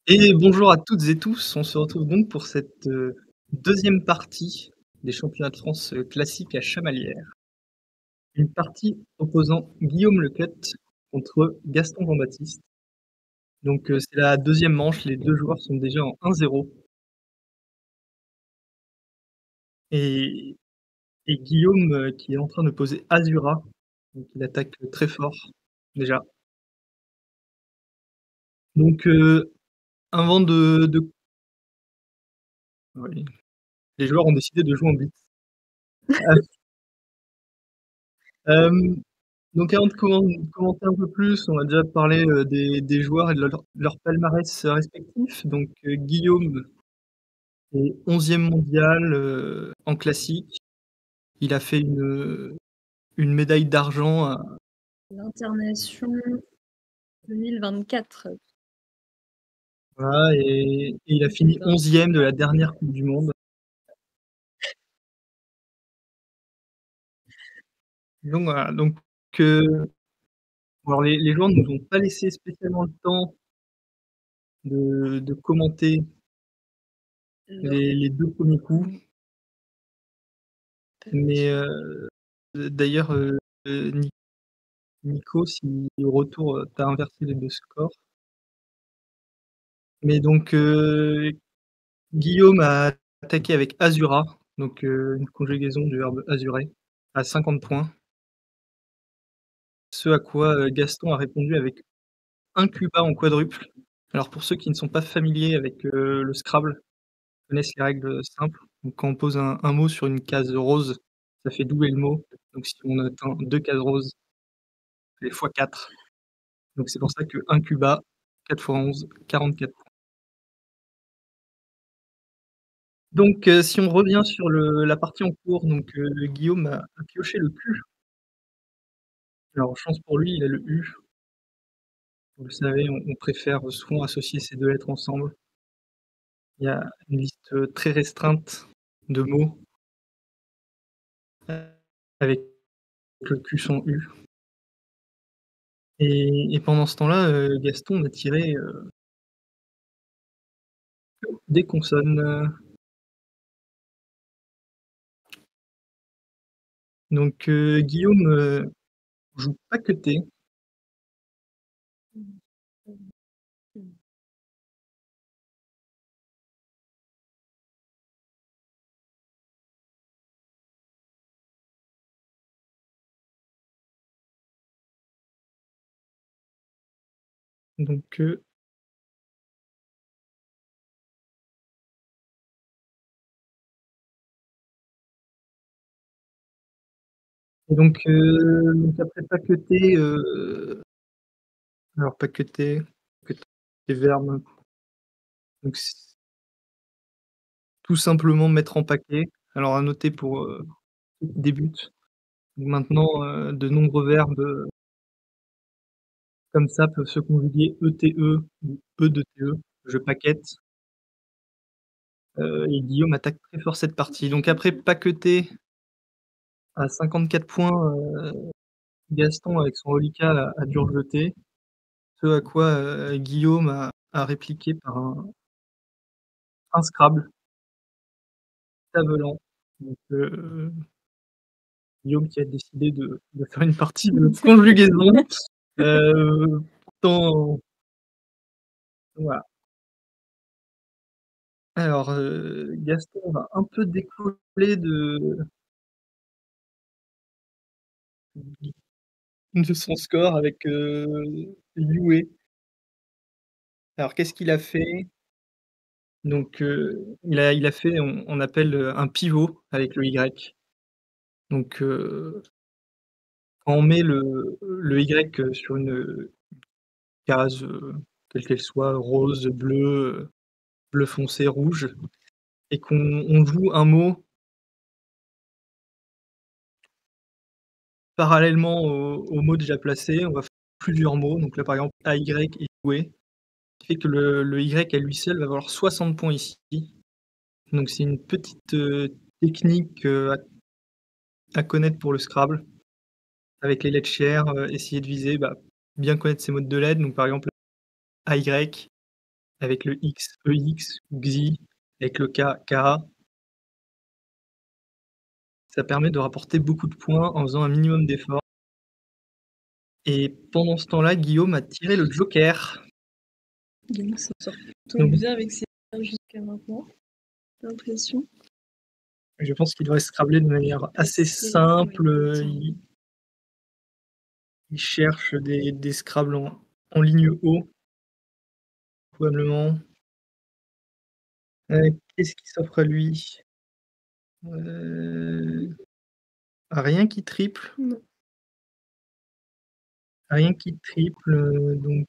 Et bonjour à toutes et tous, on se retrouve donc pour cette, 2 partie des championnats de France, classiques à Chamalières. Une partie opposant Guillaume Lecœur contre Gaston Jean-Baptiste. Donc, c'est la deuxième manche, les 2 joueurs sont déjà en 1-0 et Guillaume, qui est en train de poser Azura, donc il attaque, très fort déjà. Donc, avant de oui, les joueurs ont décidé de jouer en blitz. Hem Donc avant de commenter un peu plus, on va déjà parler, des joueurs et de leur palmarès, respectifs. Donc, Guillaume est 11e mondial, en classique. Il a fait une médaille d'argent à L'Internation 2024. voilà et il a fini 11e de la dernière coupe du monde. Donc voilà, donc heu, alors les joueurs ne nous ont pas laissé spécialement le temps de commenter leur les 2 premiers coups, mais permission. d'ailleurs, Ni Nico, si au retour, tu as inversé les 2 scores. Mais donc, Guillaume a attaqué avec Azura, donc, une conjugaison du verbe azurer, à 50 points. Ce à quoi, Gaston a répondu avec Incuba en quadruple. Alors pour ceux qui ne sont pas familiers avec, le Scrabble, connaissent les règles simples. Donc quand on pose un mot sur une case rose, ça fait doubler le mot. Donc si on atteint 2 cases roses, ça fait fois 4. Donc c'est pour ça que Incuba, 4 fois 11, 44. Donc, si on revient sur la partie en cours, donc, Guillaume a pioché le Q. Alors chance pour lui, il a le U. Vous le savez, on préfère souvent associer ces 2 lettres ensemble. Il y a une liste, très restreinte de mots, avec le Q sans U et pendant ce temps-là, Gaston n'a tiré, des consonnes, donc, Guillaume, joue paqueté, donc, et donc après paqueté, alors paqueter, verbe, donc tout simplement mettre en paquet. Alors à noter pour, ceux qui débutent, maintenant, de nombreux verbes, comme ça peuvent se conjuguer ETE ou E2TE, je paquette, et Guillaume attaque très fort cette partie. Donc après paqueter à 54 points, Gaston avec son reliquat a dû rejeter, ce à quoi, Guillaume a répliqué par un Scrabble, Tavelan. Donc Guillaume qui a décidé de faire une partie de conjugaison, pourtant voilà. Alors, Gaston va un peu décoller de son score avec, Youé. Alors qu'est-ce qu'il a fait? Donc, il a fait on appelle, un pivot avec le Y. Donc, quand on met le Y, sur une case, quelle qu'elle soit, rose, bleu, bleu foncé, rouge et qu'on joue un mot parallèlement au mot déjà placé, on va faire plusieurs mots. Donc là, par exemple, AY et Youé. Qui fait que le Y à lui seul va valoir 60 points ici. Donc c'est une petite, technique, à connaître pour le Scrabble. Avec les lettres chères, essayer de viser, bah, bien connaître ses modes de lettres. Donc par exemple AY, avec le X, EX ou XI, avec le K, KA. Ça permet de rapporter beaucoup de points en faisant un minimum d'efforts. Et pendant ce temps-là, Guillaume a tiré le joker. Guillaume s'en sort plutôt Donc bien avec ses cartes jusqu'à maintenant, j'ai l'impression. je pense qu'il devrait scrabler de manière assez simple, il cherche des scrabbles en ligne haut, probablement. Qu'est-ce qui s'offre à lui? Heu, rien qui triple, Non. rien qui triple, donc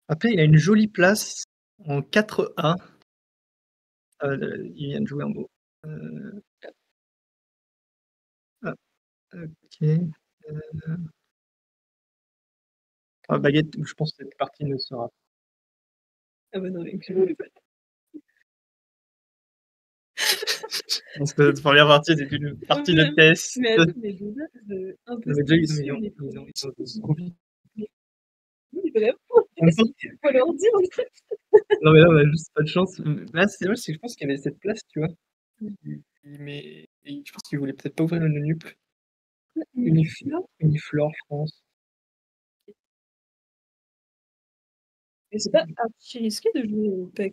après il a une jolie place en 4A. Il vient de jouer un mot. Heu, ah, OK, baguette, je pense que cette partie ne sera Ah bah non, mais je pense que cette première partie c'est une partie de test. mais attends, mais déjà, Non mais déjà ils ont impossible, les compris. mais oui, vraiment, En même temps faut leur dire en fait. non mais là on a juste pas de chance. Là c'est dommage, c'est que je pense qu'il y avait cette place, tu vois? Mais je pense qu'il voulait peut-être pas ouvrir le nup. Uniflore, je pense. Mais c'est pas archi risqué de jouer au pack.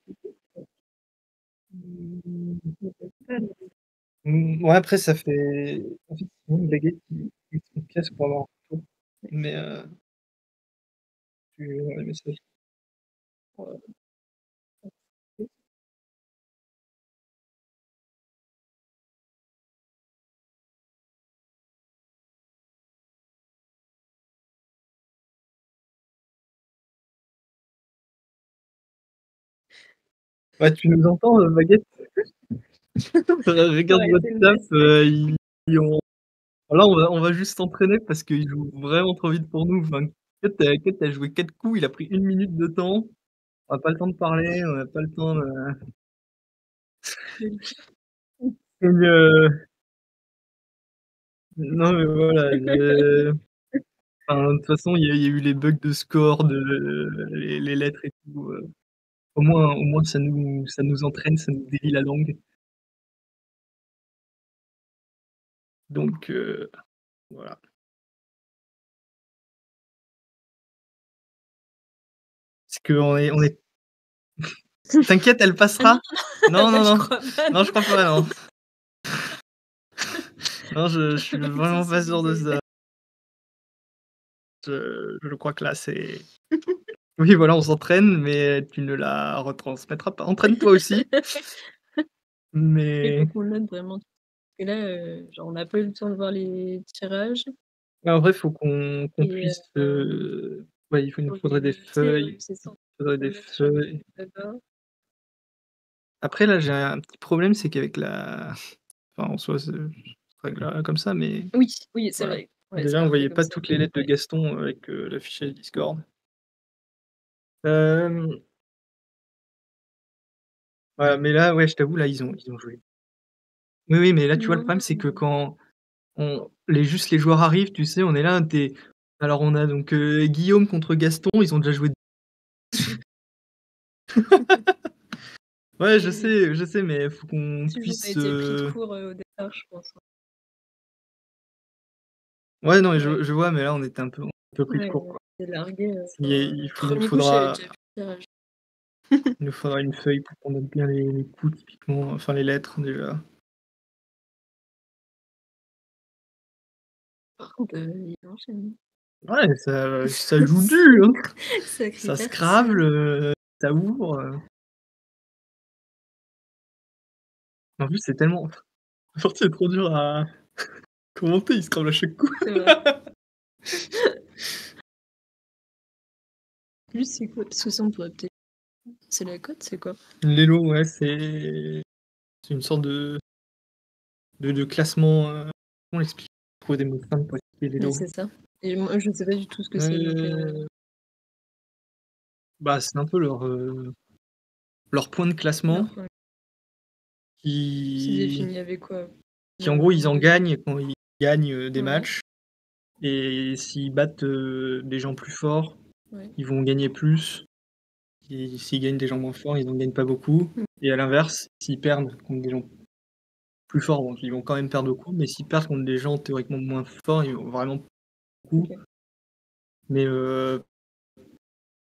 Mmh, ouais, après ça fait en fait, sinon une baguette qui se casse pour avoir un retour. Mais tu vais voir les messages. Ouais, tu nous entends, baguette? Regarde WhatsApp, ils ont là on va juste s'entraîner parce qu'il joue vraiment trop vite pour nous. Enfin, Ket a joué 4 coups, il a pris 1 minute de temps. On a pas le temps de parler, on a pas le temps de donc non mais voilà, je enfin, de toute façon, il y a eu les bugs de score, les lettres et tout, au moins ça nous entraîne, ça nous délie la langue. Donc voilà. Parce qu'on est t'inquiète, elle passera. Non, non, Je non. crois pas, Non, je crois pas, non. Non, je suis vraiment pas sûr de ça. Je crois que là, c'est oui, voilà, on s'entraîne, mais tu ne la retransmettras pas. Entraîne-toi aussi, Il mais faut qu'on le note vraiment. Et là, genre on n'a pas eu le temps de voir les tirages mais en vrai, faut qu'on et puisse, ouais, il nous pour faudrait des les tu sais, feuilles, c'est ça, il faudrait faut le des mettre sur feuilles. là-bas. Après là, j'ai un petit problème, c'est qu'avec la enfin, en soi, c'est règle comme ça, mais Oui, oui, c'est voilà. vrai. Ouais, c'est Déjà, on marqué voyait comme pas ça. toutes les lettres de Ouais. Gaston avec, le fichier Discord. Hem, voilà, mais là, ouais, je t'avoue, là, ils ont joué. Oui, oui, mais là, tu vois, le Non, problème, c'est que quand les joueurs arrivent, tu sais, on est là, alors on a donc, Guillaume contre Gaston, ils ont déjà joué ouais, je sais, mais faut qu'on si on a puisse, été pris de court, au départ, je pense. ouais, non, mais Ouais. je vois, mais là, on était un peu pris de Ouais, court, quoi. c'est largué, Il nous premier coup, j'avais faudra déjà plus de tirage. il nous faudra une feuille pour qu'on note bien les coups, typiquement, enfin les lettres, déjà. Par contre, il enchaîne. Ouais, ça joue dur, hein. Sacrée Ça partie, hein. Scrabble, ça ouvre, en plus, c'est tellement la partie est trop dure à commenter, il Scrabble à chaque coup. C'est vrai. Lui, c'est quoi? Parce que ça, on pourrait peut-être c'est la cote, c'est quoi? L'élo, ouais, c'est une sorte de classement, comment l'expliquer? Trouver des mots simples pour expliquer Ouais, l'élo. c'est ça. Et moi, je sais pas du tout ce que c'est, donc Heu, bah, c'est un peu leur point de classement alors, ouais, c'est qui défini avec quoi? en gros, ils en De gagnent quand ils gagnent, des ouais. matchs et s'ils battent, des gens plus forts, Ouais. ils vont gagner plus. S'ils gagnent des gens moins forts, ils en gagnent pas beaucoup Mmh. et à l'inverse, s'ils perdent contre des gens plus forts, donc ils vont quand même perdre beaucoup, mais s'ils perdent contre des gens théoriquement moins forts, ils vont vraiment beaucoup. OK. Mais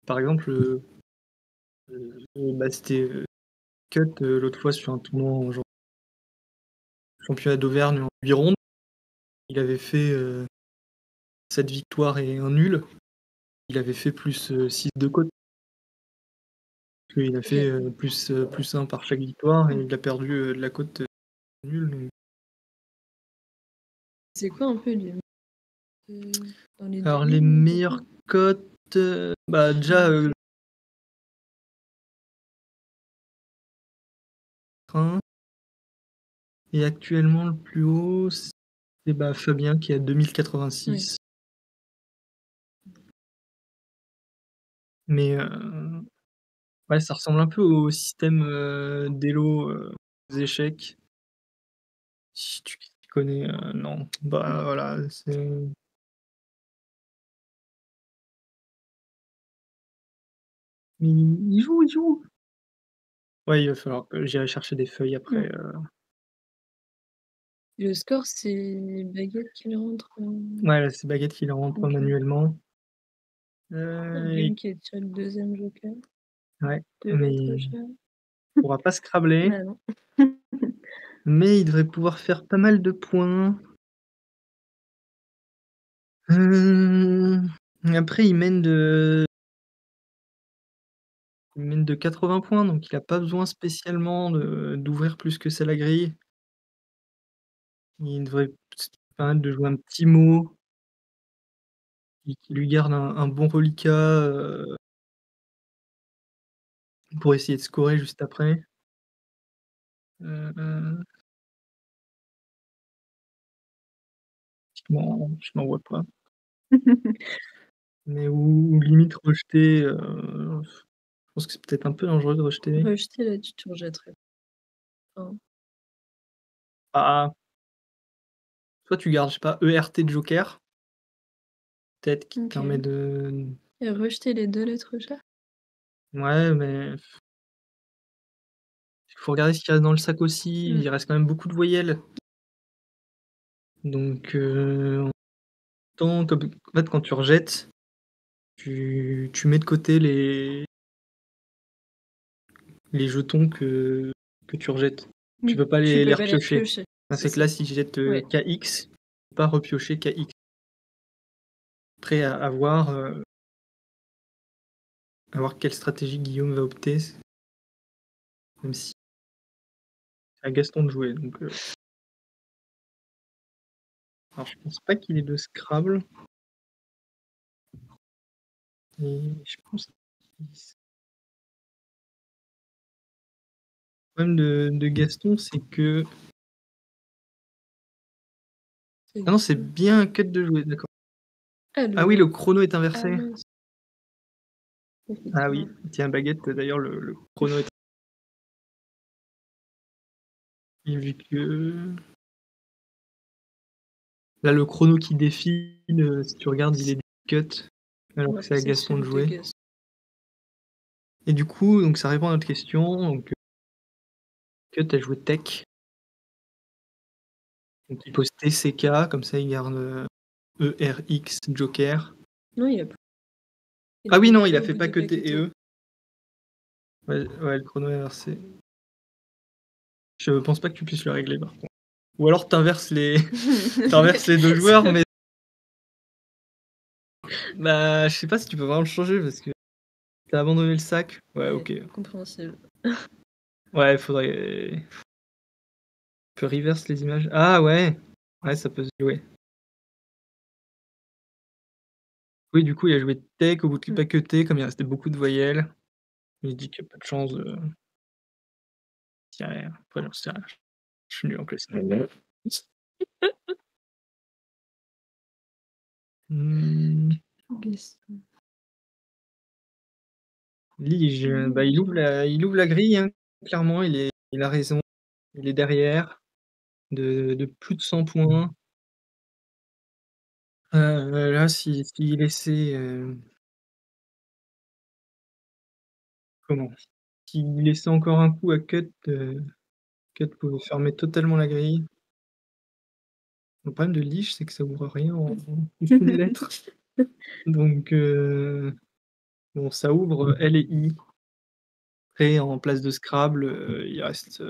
par exemple, bah, c'était, Cut, l'autre fois sur un tournoi en genre championnat d'Auvergne en 8 rondes. Il avait fait, 7 victoires et un nul. Il avait fait plus, 6 de côte. Parce qu'il a fait, OK. plus 1 par chaque victoire et Mmh. il a perdu, de la côte, nul donc C'est quoi un peu les dans les alors les demi du meilleures coup? cotes, bah, déjà, Rhin et actuellement le plus haut c'est, bah, Fabien qui est à Ouais. 2086 mais ouais, ça ressemble un peu au système, d'Elo, aux échecs. Si tu connais, non, bah, voilà, c'est mais il joue! Ouais, il va falloir que j'irai chercher des feuilles Mmh. après, Et le score, c'est Baguette qui le rentre, ouais, là, c'est Baguette qui les rentre OK. manuellement, et Guillaume qui est déjà le 2e joker ouais, de mais l'être il chat. pourra pas scrabbler, Bah non. mais il devrait pouvoir faire pas mal de points. Après il mène de 80 points, donc il a pas besoin spécialement d'ouvrir plus que ça la grille. Il devrait se permettre de jouer un petit mot qui lui garde un bon reliquat, pour essayer de scorer juste après. Heu, je m'en vois pas. Mais ou limite rejeter, je pense que c'est peut-être un peu dangereux de rejeter. Rejeter là, tu te rejetterais. Enfin, Ah, soit tu gardes, je sais pas, ERT de joker, peut-être qui te permet OK. de Et rejeter les 2 lettres chats? ouais, mais il faut regarder ce qui reste dans le sac aussi, Mmh. il reste quand même beaucoup de voyelles. Donc autant comme en fait, quand tu rejettes, tu mets de côté les jetons que tu rejettes. Tu Oui, peux pas tu les peux pas les repiocher. repiocher, Ça c'est fait que ça. là, si je jette, Ouais. KX, je peux pas repiocher KX. Après à voir quelle stratégie Guillaume va opter, même si c'est à Gaston de jouer donc alors je pense pas qu'il ait de Scrabble et je pense qu'il le problème de Gaston, c'est que C'est ah non, c'est que bien un cut de jouer, d'accord. ah Ah oui, le le chrono est ah inversé. mince, Ah effectivement. oui, tiens, Baguette, d'ailleurs, le chrono est et vu que là, le chrono qui défile, si tu regardes, il est du cut, alors que Ouais, c'est à c'est Gaston de celui de jouer Gus. et du coup, donc ça répond à notre question, donc cut a joué tech, donc il pose TCK, comme ça il garde, ERX joker. Non, il a pas il Ah a oui, non, il inversé a au fait bout pas des que T et paquetés. E. Ouais, ouais, le chrono est inversé. Je pense pas que tu puisses le régler par contre. Ou alors tu inverses les 2 joueurs, Ça mais bah, je sais pas si tu peux vraiment le changer parce que tu as abandonné le sac. Ouais, ouais, OK. compréhensible. Ouais, faudrait peut reverse les images. Ah ouais! Ouais, ça peut se jouer. Oui, du coup, il a joué tech au bout de Mmh. pas que T, comme il restait beaucoup de voyelles. Il se dit qu'il y a pas de chance de tiens, après j'en sais rien. Je suis nul en classique. Mmh, Gus. Lige, bah, il ouvre Lige. la grille, hein, clairement, il a raison. Il est derrière de plus de 100 points. Là, s'il laissait, comment? S'il laissait encore un coup à Cut, Cut pouvait fermer totalement la grille. Le problème de Lich, c'est que ça ouvre rien en une lettre. Donc bon, ça ouvre L et I. Après en place de Scrabble, il reste,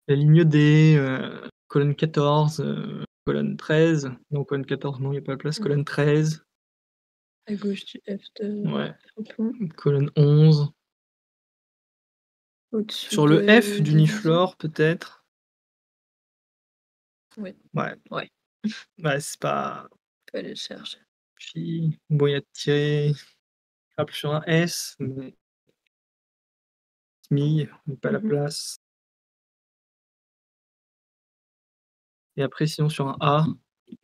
la ligne D, colonne 14, colonne 13. Non, colonne 14 non, il y a pas la place. Mmh. Colonne 13, À gauche du F de ouais, Faucon, colonne 11. au-dessus Sur le F de Vision. d'Uniflore peut-être? Ouais, Ouais, ouais, bah, c'est pas faut aller le chercher. puis bon, il y a tiré Scrabble sur un S, mais Smille, mais pas la Mmh mh. place. Et après sinon sur un A,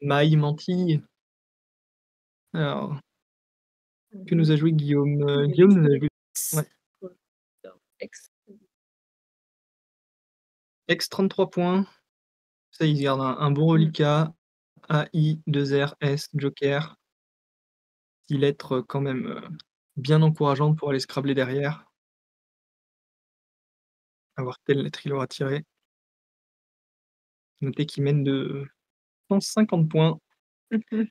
Maille, Mantille. Alors, que Mmh nous mh. a joué Guillaume? Il a Guillaume nous a tiré joué, ouais, X pour faire X. Aix 33 points. Ça, il se garde un bon Mmh. reliquat. A, I, 2 R, S, joker. 6 lettres, quand même, bien encourageantes pour aller scrabbler derrière. À voir quelle lettre il aura tiré. Notez qu'il mène de 150 points. Mmh mh.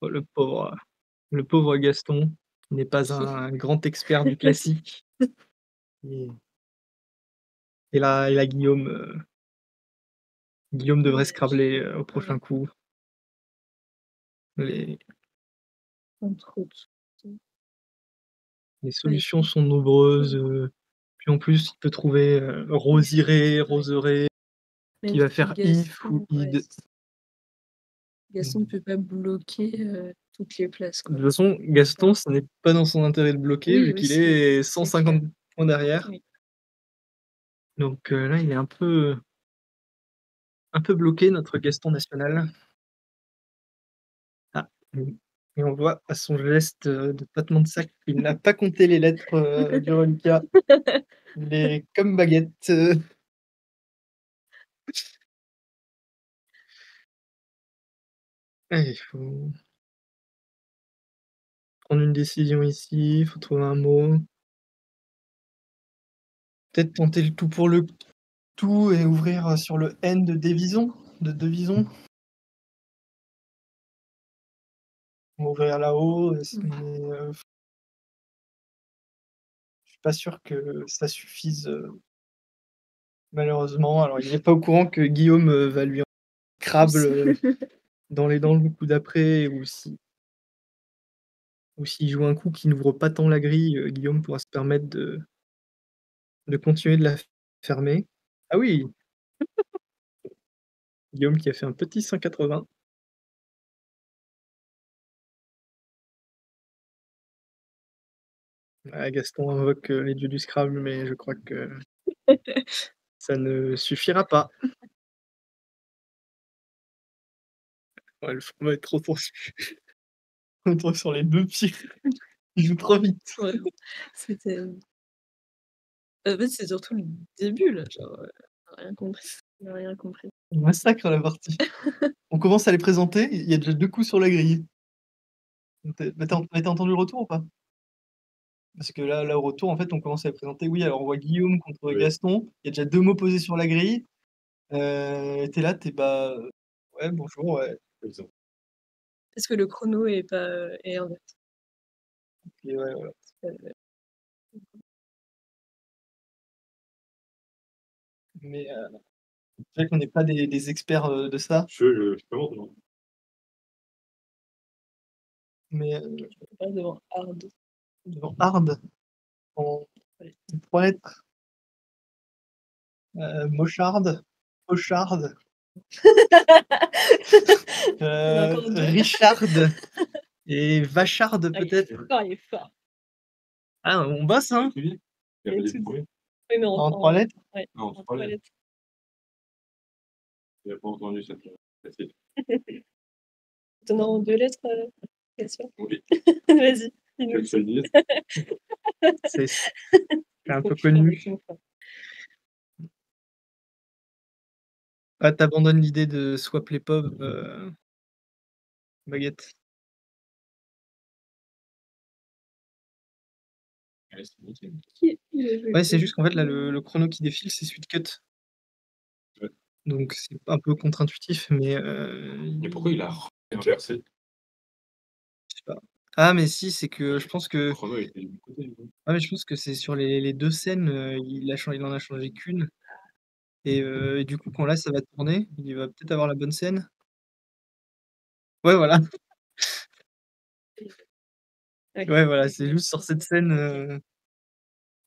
Oh le pauvre Gaston, qui n'est pas un grand expert du classique. Et là Guillaume, Guillaume devrait Ouais, scrabbler, au ouais, prochain coup. Les entre autres. les Ouais, solutions sont nombreuses, mmh. puis en plus, il peut trouver, Oui, c'est rosiré, ouais. roseret, qui Même va si faire if ou Gaston ouais, id. Gaston ne Mmh. peut pas bloquer, toutes les places, De quoi. toute façon, Non. Gaston, ce n'est pas dans son intérêt de bloquer Oui, vu qu'il aussi, est c'est clair. 150 points derrière. Oui. Donc là, il est un peu bloqué notre Gaston national. Ah, mmh, et on voit à son geste, de battement de sac qu'il n'a pas compté les lettres, du reliquat. Il est comme Baguette, il faut prendre une décision ici, il faut trouver un mot. Peut-être tenter le tout pour le tout et ouvrir, sur le N de Dévison, de Devison. On va ouvrir là-haut, Ouais. mais, je suis pas sûr que ça suffise, malheureusement. Alors il est pas au courant que Guillaume, va lui Scrabble, Plus. dans les dents le coup d'après ou s'il joue un coup qui n'ouvre pas tant la grille, Guillaume pourra se permettre de continuer de la fermer. Ah oui! Guillaume qui a fait un petit 180. Ah, Gaston invoque, les dieux du Scrabble, mais je crois que ça ne suffira pas. Ouais, on va être retour sur les 2 pieds. Il joue trop vite. Ouais, c'était en fait, c'est surtout le début là, genre, on a rien compris. On a rien compris. On massacre la partie. On commence à les présenter, il y a déjà 2 coups sur la grille. Tu as entendu le retour ou pas? Parce que là, au retour, en fait, on commence à les présenter. Oui, alors on voit Guillaume contre Oui. Gaston. Il y a déjà 2 mots posés sur la grille. Tu es là, tu es: «Bah, ouais, bonjour, ouais». Parce que le chrono est pas, est inversé. Et ouais, voilà. Mais c'est vrai qu'on n'est pas des experts, de ça. Je peux voir, mais Pas devant hard. devant hard, en Ouais. 3 lettres, mocharde, pocharde, Il y en a encore 2. richarde et vacharde Ah, il est peut-être? fort, il est fort. Ah, on bosse, hein? Il y a tout dit. Oui, mais En 3 lettres? ouais, Non, en c'est pas 3 lettres. lettres. Il a pas entendu cette facile. Tu en as en 2 lettres, question? Oui. Vas-y, Tu dis-nous. veux que je te le dise? C'est un peu connu. Ah, tu abandonnes l'idée de swap les POV, Baguette? Ouais, c'est nickel. Il a joué Ouais, c'est quoi? juste qu'en fait, là, le chrono qui défile, c'est celui de Cut. Ouais. Donc c'est un peu contre-intuitif, mais Mais pourquoi il a inversé? je sais pas. Ah mais si, c'est que je pense Le que chrono était du côté, du coup. ah mais je pense que c'est sur les 2 scènes, il en a changé qu'1 et du coup, quand là, ça va tourner, il va peut-être avoir la bonne scène. Ouais, voilà. Ouais. Ouais, voilà, c'est juste sur cette scène,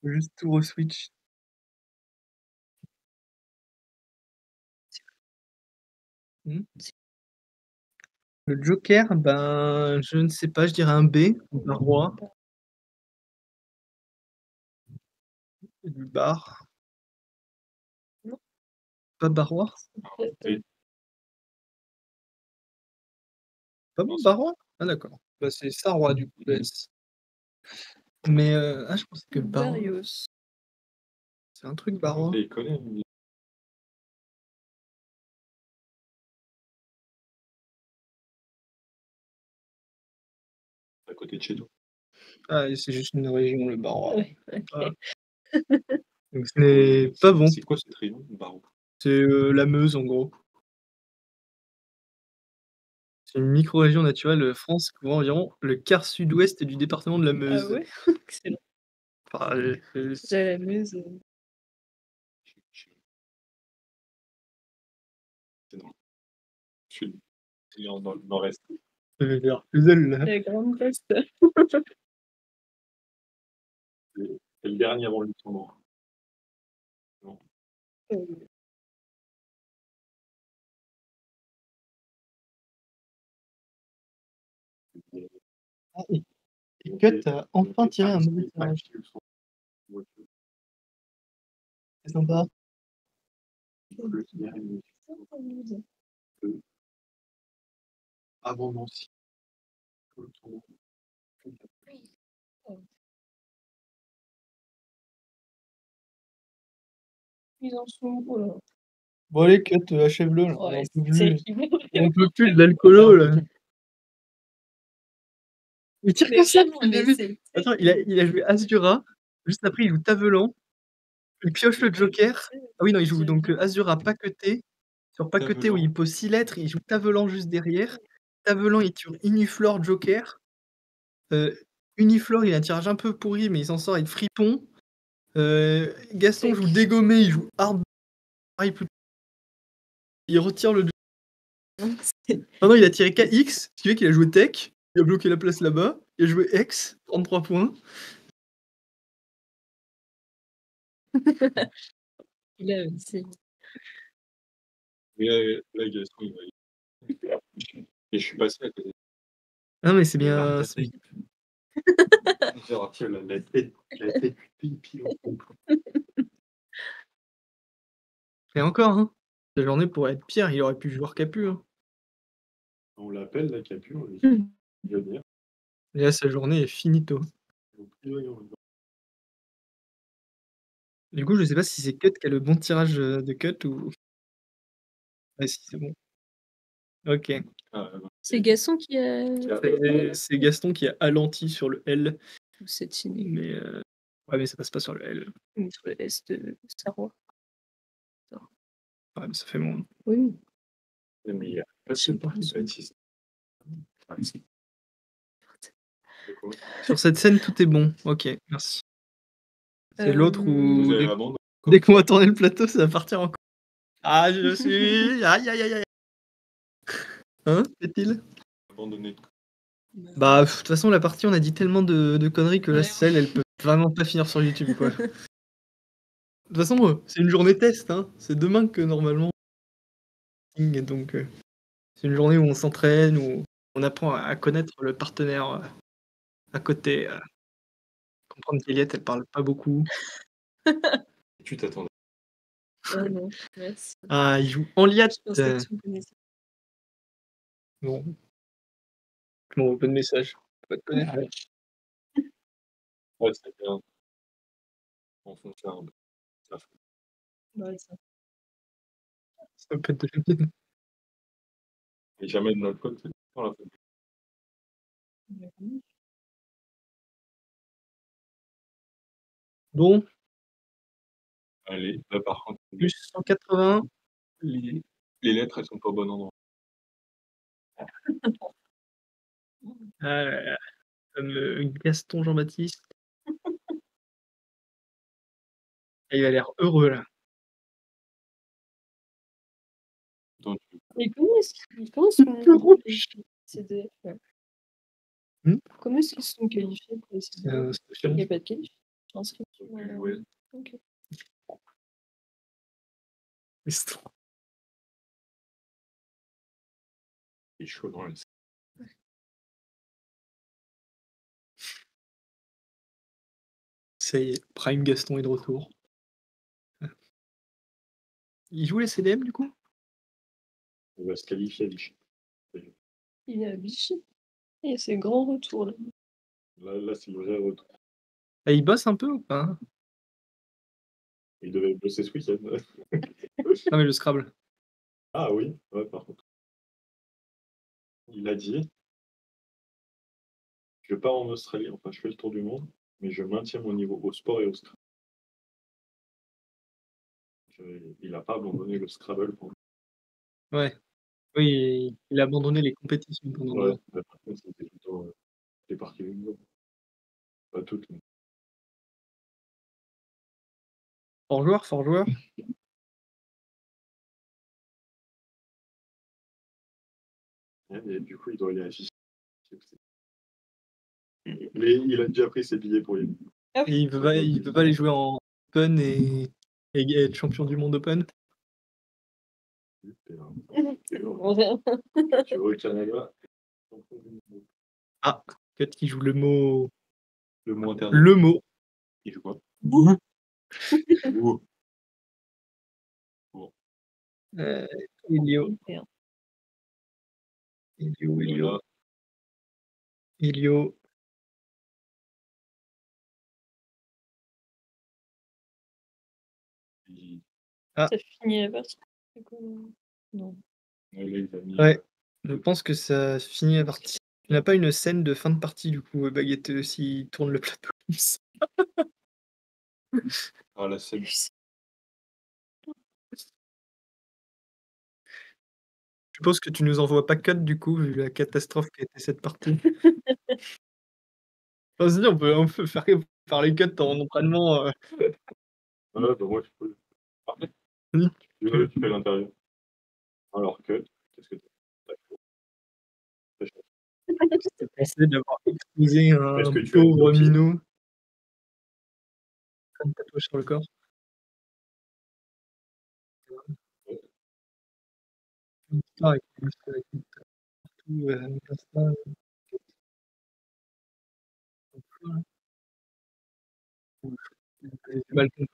faut juste tout re-switch. Mmh. Le Joker, ben, je ne sais pas, je dirais un B, Barrois, du bar, Non, pas Barrois? Et Pas non, bon, c'est Barrois? Ah d'accord. Bah, c'est Sarrois du coup, S. Mais ah je pensais que Barrois, Berrios. c'est un truc Barrois? il connaît, lui, à côté de chez nous. Ah et c'est juste une région, le Barrois. Ouais, Voilà, OK. donc ce n'est pas bon. C'est quoi cette région, Barreau? C'est, la Meuse en gros. C'est une micro-région naturelle, France couvrant environ le quart sud-ouest du département de la Ah Meuse. ouais? Excellent. Enfin, J'ai la Meuse, C'est dans le sud, c'est dans le nord-est. vers Puzel là. la Grande Poste. C'est le dernier avant le Luxembourg. Non. Ah et Cut a enfin tiré un nouveau tirage. C'est sympa. Avant Nancy. Ils en sont où là? Bon allez Cut, achève-le là, on Ouais, en peut c'est plus. qui vont On peut plus de l'alcoolo là. Il tire mais que ça vraiment, depuis le mais début. c'est Attends, il a joué As Dura, juste après il joue Tavelan, il pioche le joker. Ah oui non, il joue donc, As Dura paqueté. Sur paqueté où il pose 6 lettres, il joue Tavelan juste derrière. Tavelan, il tire Uniflor joker. Uniflor, il a un tirage un peu pourri, mais il s'en sort avec Fripon. Gaston joue dégommé, il joue hard pareil plus il retire le non, non, il a tiré KX, ce qui fait qu'il a joué Tech, il a bloqué la place là-bas, il a joué X, 33 points. il a aussi. Mais là, Gaston, il va et je suis passé à côté. Non mais c'est Il m'a bien, regardé. Genre, tu sais, la tête pile au fond. et encore, hein, la journée pourrait être pire, il aurait pu jouer Capu, hein. On l'appelle là, Capu, on lui Mmh. dit venir. Et là, sa journée est finito. Du coup, je sais pas si c'est Cut qui a le bon tirage, de Cut ou ouais, si, c'est bon. OK. Ah, C'est Gaston qui a C'est Gaston qui a alenti sur le L, ou c'est Tiné? mais ouais, mais ça passe pas sur le L. Oui, sur le S de Sarrois. Ouais, mais ça fait moins. Oui, mais il y a pas je sais de pas. Baptiste. Ah, si. De quoi? Sur cette scène, tout est bon. OK, merci. C'est l'autre Vous où avez dès abandonné? dès qu'on va tourner le plateau, ça va partir en ah, je suis aïe, aïe, aïe, aïe. Hein? Qu'est-il? Abandonné. Bah, de toute façon, la partie, on a dit tellement de conneries que là, Ouais. celle, elle peut vraiment pas finir sur YouTube, quoi. De toute façon, c'est une journée test, hein. C'est demain que normalement donc c'est une journée où on s'entraîne, où on apprend à connaître le partenaire, à côté, comprendre qu'Eliette, elle parle pas beaucoup. Tu t'attendais. Ah non, merci. Ah, il joue Henliat. Je pensais que tu me connaissais. Bon, je m'envoie pas de message. Pas te connaître. Ouais, c'est bien. Enfoncer un peu. Ça fait Ouais, ça. Ça peut être de la et jamais de l'alcool, c'est dans la famille. Ouais. Bon, Allez, là par contre, plus 180. les les lettres, elles sont pas au bon endroit. Ah là là, Gaston Jean-Baptiste. Ah, il a l'air heureux là. Donc Mais comment est-ce qu'on qualifie CDF là? Mmh? Comment est-ce qu'ils se sont qualifiés pour les C'est CDF? un Il y social. a pas de qualif? Inscription, ils ont pu jouer, OK. Gaston. il est chaud dans le Ça y est, Prime Gaston est de retour. Il joue les CDM du coup? on va se qualifier à Vichy. Il est à Vichy et c'est grand retour là. Là, c'est le vrai retour. Ah, il bosse un peu ou pas? Il devait bosser ce week-end. Non mais le Scrabble. Ah oui, ouais, par contre. Il a dit: «Je pars en Australie, enfin je fais le tour du monde, mais je maintiens mon niveau au sport et au Scrabble». Il a pas abandonné le Scrabble pour Ouais. Oui, il a abandonné les compétitions pendant un ouais, moment. bah, par contre, c'était plutôt, les parties bingo. Pas toutes, mais Fort joueur, fort joueur. ouais et du coup, il doit aller à Vichy aussi. Mais il a déjà pris ses billets pour y aller. Ah Et oui. il veut pas aller jouer en Open et être champion du monde Open? Super. On verra. Tu vas au Canada, champion du monde. Ah, peut-être qu'il joue le mot Le mot interdit. le mot. Il joue quoi? Bouh. Wow. Bon, Heu, Elio, Merde. Elio, voilà, Elio. il Ah, Ça finit la partie? C'est quoi? Non. ouais, là, il a mis, ouais, je pense que ça finit la partie. Il n'a pas une scène de fin de partie du coup, Baguette, s'il tourne le plateau comme ça. ah la scène. Je suppose que tu nous envoies pas cut du coup, vu la catastrophe qui a été cette partie? Vas-y, on peut faire les cuts en entraînement, Ouais, bah, moi, je peux parler. oui. Tu fais l'interview. Alors que qu'est-ce que tu as C'est pensé d'avoir exposé est-ce un que tu as une pauvre copine? minot, plein de tatouages sur le corps. Ouais, Une histoire avec une tatou, Insta, voilà. J'ai mal compris,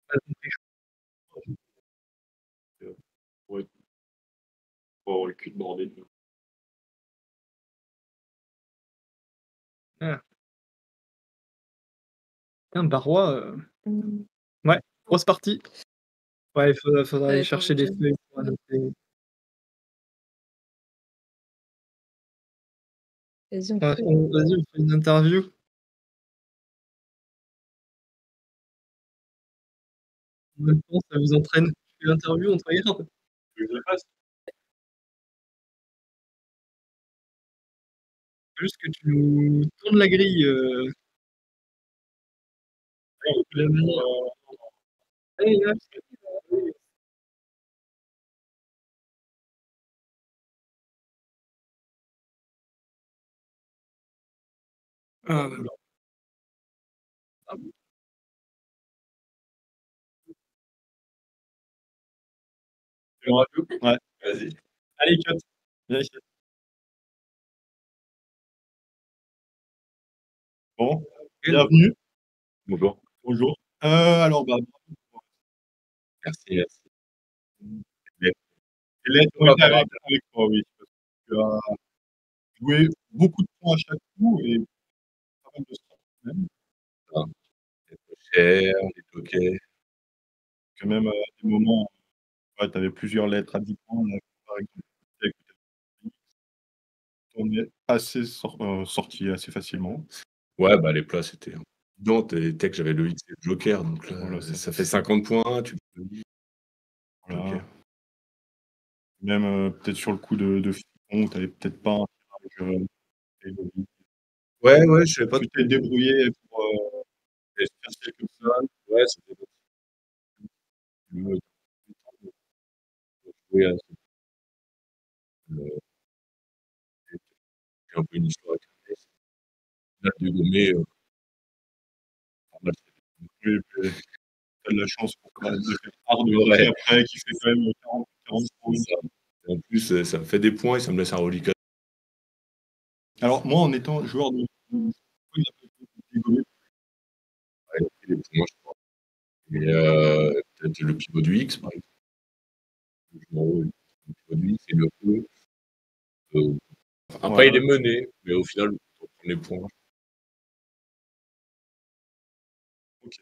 mal compris. pour être pour avoir le cul de bordé. Ah, tiens, Barrois, Mmh. ouais, grosse partie. Ouais, il faudra aller Ouais, attends, chercher des j'ai feuilles pour annoter. vas-y, on Ouais, fait vas-y, on fait une interview. En même temps, ça vous entraîne. Tu fais l'interview, on te regarde. Tu veux que je la fasse? Faut juste que tu nous tournes la grille, de la manière allez, hop, ah, voilà. Ah bon? Tu veux radio? Ouais, vas-y. Allez, cut. Viens ici. Bon, Hello. bienvenue. Bonjour. Bonjour. Alors, bah, Merci, merci. mmh, Les les lettres ont été avec toi, oui, parce que tu as joué beaucoup de points à chaque coup et pas mal de stress quand même. Ah, les pochères, les toquets. Que même, à des moments, ouais, tu avais plusieurs lettres à 10 points, là, par exemple, avec on est assez sorti assez facilement. Ouais, bah, les plats, c'était non, tu sais que j'avais le X et le joker, donc là, Voilà, ça fait 50 points, tu le X, voilà. joker. Même, peut-être sur le coup de Fripon, tu avais peut-être pas un tirage, évolutif. Ouais, ouais, je savais pas Tu trop t'es débrouillé pour, faire comme ça. Ouais, c'était pas le jouer à ce heu, un peu une histoire avec Ernest. Là, de gommer, pas mal. oui, puis tu as de la chance pour quand même de faire part de Ouais, après qui fait quand même 40 c'est points. ça. Et en plus, ça me fait des points et ça me laisse un reliquat. Alors moi, en étant joueur de il a pas été dégommé. Ouais, il a pris des points, je crois. Et peut-être le pivot du X, par exemple. Le joueur le pivot du X et le E, heu, après il Voilà, est mené, mais au final, on prend les points. OK.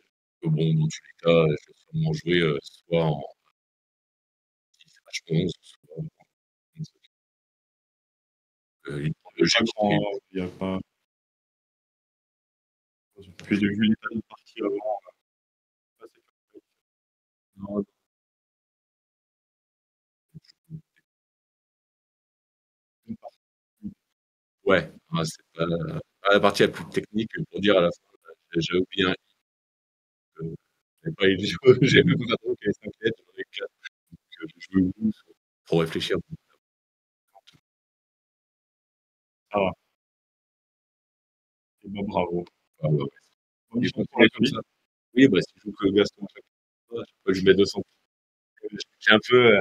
Bon, dans tous les cas, je vais sûrement jouer, soit en 10/11, soit en 11. Il prend le G Pas qui fait grand il y a pas puis j'ai vu l'état de partie avant, là, c'est pas non, une partie. ouais, c'est pas la partie la plus technique pour dire à la fin, j'ai oublié un i, j'ai pas eu j'ai même pas trouvé qu'il y avait 5 lettres, j'en ai 4, donc j'ai joué au loup pour réfléchir. Ça va. Et bah, bravo. Ah ouais, ouais. Bonne Et chance pour la continuer comme suite. ça. Oui, bah, si je joue que Gaston chaque fois je mets 200. J'ai un peu,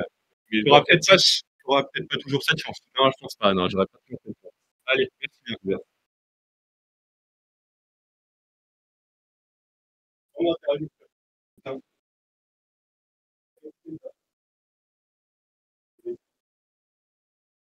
mis le Tu doigt auras comme peut-être ça. pas tu auras peut-être pas toujours cette chance. Non, je pense pas, non, j'aurais pas tenté ça. Allez, merci bien. Merci. Bon interview. Ciao.